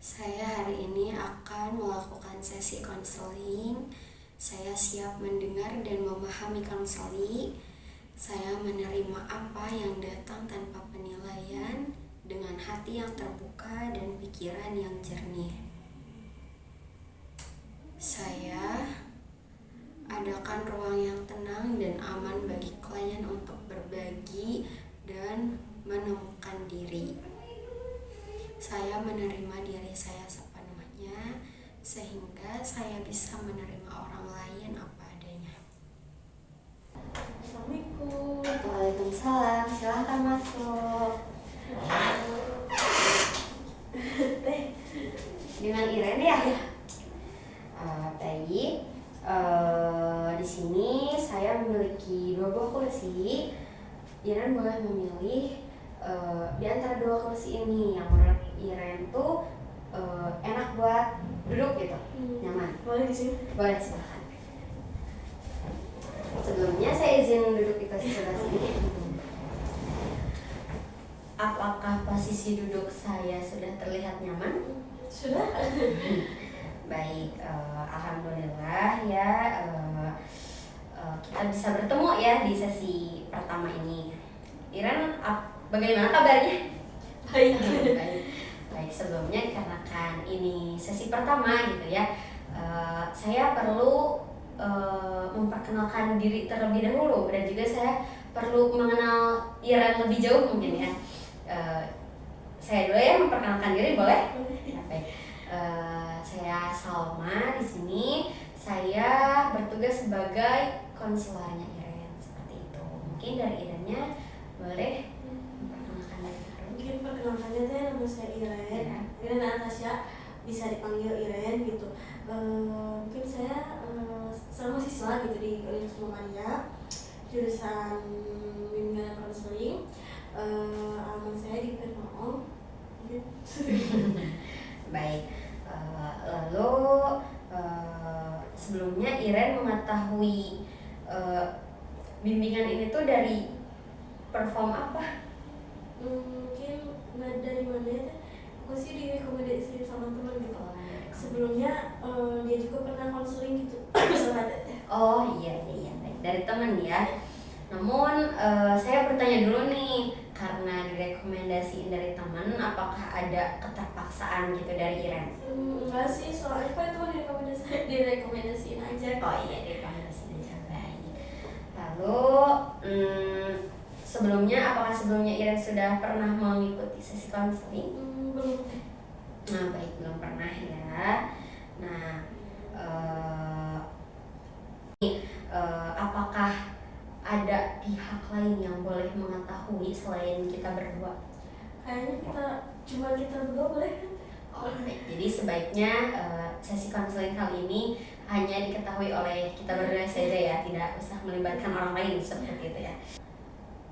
Saya hari ini akan melakukan sesi konseling. Saya siap mendengar dan memahami konseling. Saya menerima apa yang datang tanpa penilaian, dengan hati yang terbuka dan pikiran yang jernih. Saya adakan ruang yang tenang dan aman bagi klien untuk berbagi dan menemukan diri. Saya menerima diri saya sepenuhnya, sehingga saya bisa menerima orang lain apa adanya. Assalamualaikum. Waalaikumsalam, silahkan masuk. Dengan Iren ya? Baik. Di sini saya memiliki 2 buah kursi. Iren boleh memilih di antara 2 kursi ini yang menurut Iren tuh enak buat duduk gitu, nyaman. Boleh di sini? Boleh, silahkan. Sebelumnya saya izin duduk di posisi sebelah sini. Apakah posisi duduk saya sudah terlihat nyaman? Sudah. Baik, alhamdulillah ya, kita bisa bertemu ya di sesi pertama ini. Iren, bagaimana kabarnya? Baik. Baik, sebelumnya dikarenakan ini sesi pertama gitu ya, saya perlu memperkenalkan diri terlebih dahulu, dan juga saya perlu mengenal Iren lebih jauh mungkin ya. Saya dulu ya memperkenalkan diri, boleh? Ya, baik. Saya Salma di sini. Saya bertugas sebagai konselornya Iren, seperti itu. Mungkin dari Irennya boleh memperkenalkan diri. Mungkin perkenalannya teh nama saya Iren. Ya. Iren Natasha, bisa dipanggil Iren gitu. Mungkin saya sama siswa gitu di Universitas Muhammadiyah, jurusan bimbingan konseling. Alamat saya di Permaong. Gitu. Baik. Lalu sebelumnya Iren mengetahui bimbingan ini tuh dari perform apa? Mungkin dari mana ya teh? Aku sih direkomendasi sama teman gitu. Sebelumnya dia juga pernah konseling gitu. Oh iya, baik, dari teman ya. Namun saya bertanya dulu nih, karena direkomendasiin dari teman, apakah ada keterpaksaan gitu dari Iren? Enggak sih, soalnya kan itu direkomendasiin aja. Oh iya, direkomendasiin aja, baik. Lalu apakah sebelumnya Iren sudah pernah mengikuti sesi konseling? Belum. Nah, baik, belum pernah ya. Nah, apakah ada pihak lain yang boleh mengetahui selain kita berdua? Kayaknya kita berdua boleh kan? Oh, baik. Jadi sebaiknya sesi konseling kali ini hanya diketahui oleh kita berdua saja ya, tidak usah melibatkan orang lain seperti itu ya.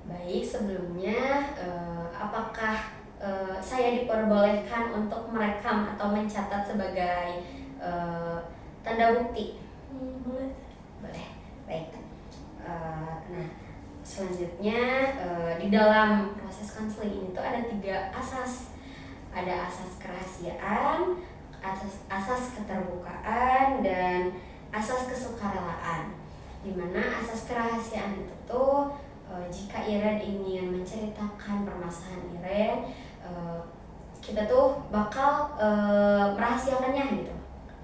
Baik, sebelumnya apakah saya diperbolehkan untuk merekam atau mencatat sebagai tanda bukti? Boleh. Boleh, baik. Nah, selanjutnya di dalam proses konseling ini tuh ada 3 asas. Ada asas kerahasiaan, asas keterbukaan, dan asas kesukarelaan. Dimana asas kerahasiaan itu tuh jika Iren ingin menceritakan permasalahan Iren, kita tuh bakal merahasiakannya gitu.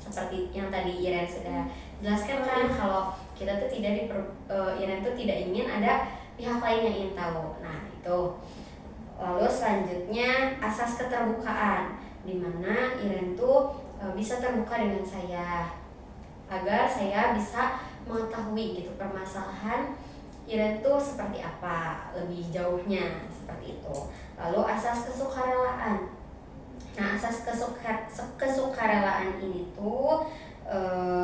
Seperti yang tadi Iren sudah jelaskan kan, kalau kita tuh Iren tuh tidak ingin ada pihak lain yang ingin tahu. Nah, itu. Lalu selanjutnya asas keterbukaan, di mana Iren tuh bisa terbuka dengan saya, agar saya bisa mengetahui gitu permasalahan Iren tuh seperti apa lebih jauhnya, seperti itu. Lalu asas kesukarelaan. Nah, asas kesukarelaan ini tuh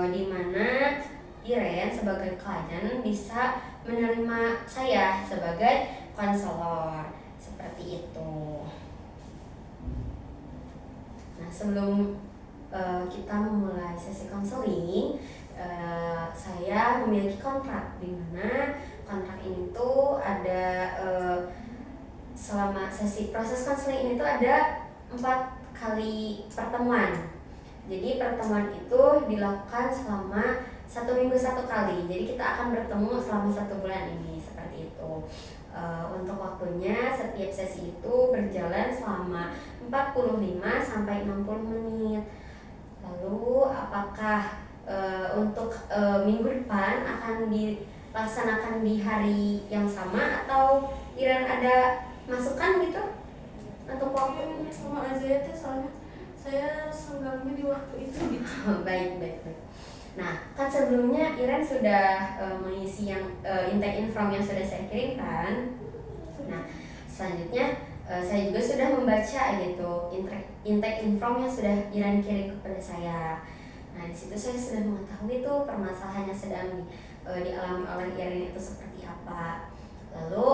di mana Iren sebagai klien bisa menerima saya sebagai konselor, seperti itu. Nah, sebelum kita memulai sesi konseling, saya memiliki kontrak, di mana kontrak ini tuh ada selama sesi proses konseling ini tuh ada 4 kali pertemuan. Jadi pertemuan itu dilakukan selama 1 minggu 1 kali. Jadi kita akan bertemu selama 1 bulan ini seperti itu. Untuk waktunya setiap sesi itu berjalan selama 45 sampai 60 menit. Lalu apakah untuk minggu depan akan dilaksanakan di hari yang sama atau Iren ada masukan gitu untuk waktu? Sama aja ya teh, soalnya saya senggangnya di waktu itu gitu. Baik. Nah, kan sebelumnya Iren sudah mengisi yang intake inform yang sudah saya kirimkan. Nah, selanjutnya saya juga sudah membaca gitu intake inform yang sudah Iren kirim kepada saya. Nah, di situ saya sudah mengetahui tuh permasalahan yang sedang dialami oleh Iren itu seperti apa. Lalu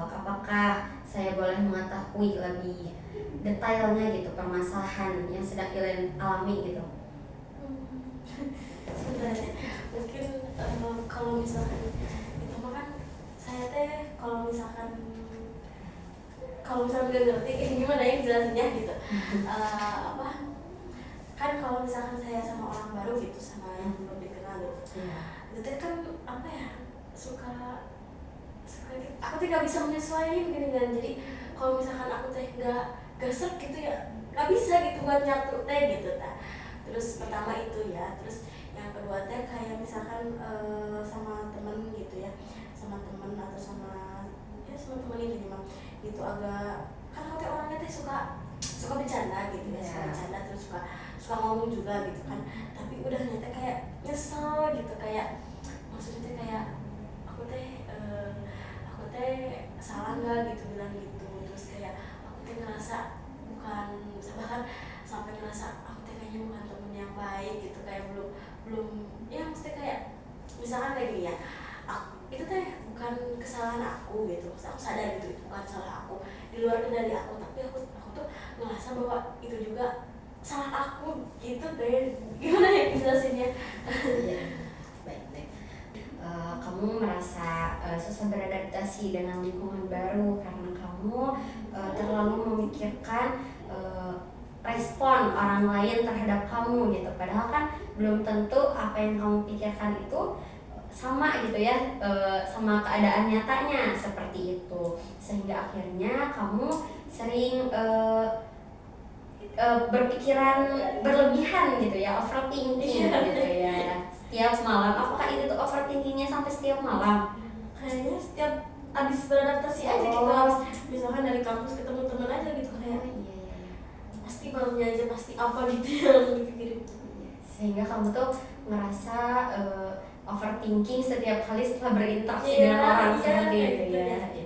apakah saya boleh mengetahui lebih detailnya gitu permasalahan yang sedang Iren alami gitu? Sebenarnya mungkin kalau misalkan itu mah kan saya teh kalau misalkan nggak ngerti gimana ya jelasinnya gitu. Kan kalau misalkan saya sama orang baru gitu, sama yang belum dikenal gitu, itu teh kan apa ya, suka aku tuh nggak bisa menyesuaikan gini kan. Jadi kalau misalkan aku teh nggak gasek gitu ya nggak bisa gitu buat nyatu teh gitu. Nah, terus pertama itu ya, terus yang kedua teh kayak misalkan sama temen gitu ya, sama temen atau sama temen ini memang gitu, agak kan aku teh orangnya teh suka bercanda gitu ya, suka bercanda, terus suka ngomong juga gitu kan. Tapi udah nyata kayak nyesel gitu, kayak maksudnya teh kayak aku teh salah nggak gitu bilang gitu. Terus kayak aku teh ngerasa bukan, bahkan sampai ngerasa aku teh kayaknya bukan temen yang baik gitu, kayak belum ya, mesti kayak misalkan kayak gini ya, itu teh bukan kesalahan aku gitu, aku sadar gitu itu bukan salah aku, di luar kendali aku, tapi aku tuh ngerasa bahwa itu juga salah aku gitu deh. Gimana ya jelasinnya? Baik. Kamu merasa susah beradaptasi dengan lingkungan baru karena kamu terlalu memikirkan respon orang lain terhadap kamu gitu. Padahal kan belum tentu apa yang kamu pikirkan itu sama gitu ya, sama keadaan nyatanya seperti itu. Sehingga akhirnya kamu sering berpikiran berlebihan gitu ya, overthinking gitu ya setiap malam. Apakah itu tuh overthinkingnya sampai setiap malam? Kayaknya setiap abis beradaptasi aja gitu, misalkan dari kampus ketemu teman aja gitu, kayak pasti malamnya aja pasti apa gitu yang dipikirin. Sehingga kamu tuh ngerasa overthinking setiap kali setelah berinteraksi dengan orang seperti itu ya.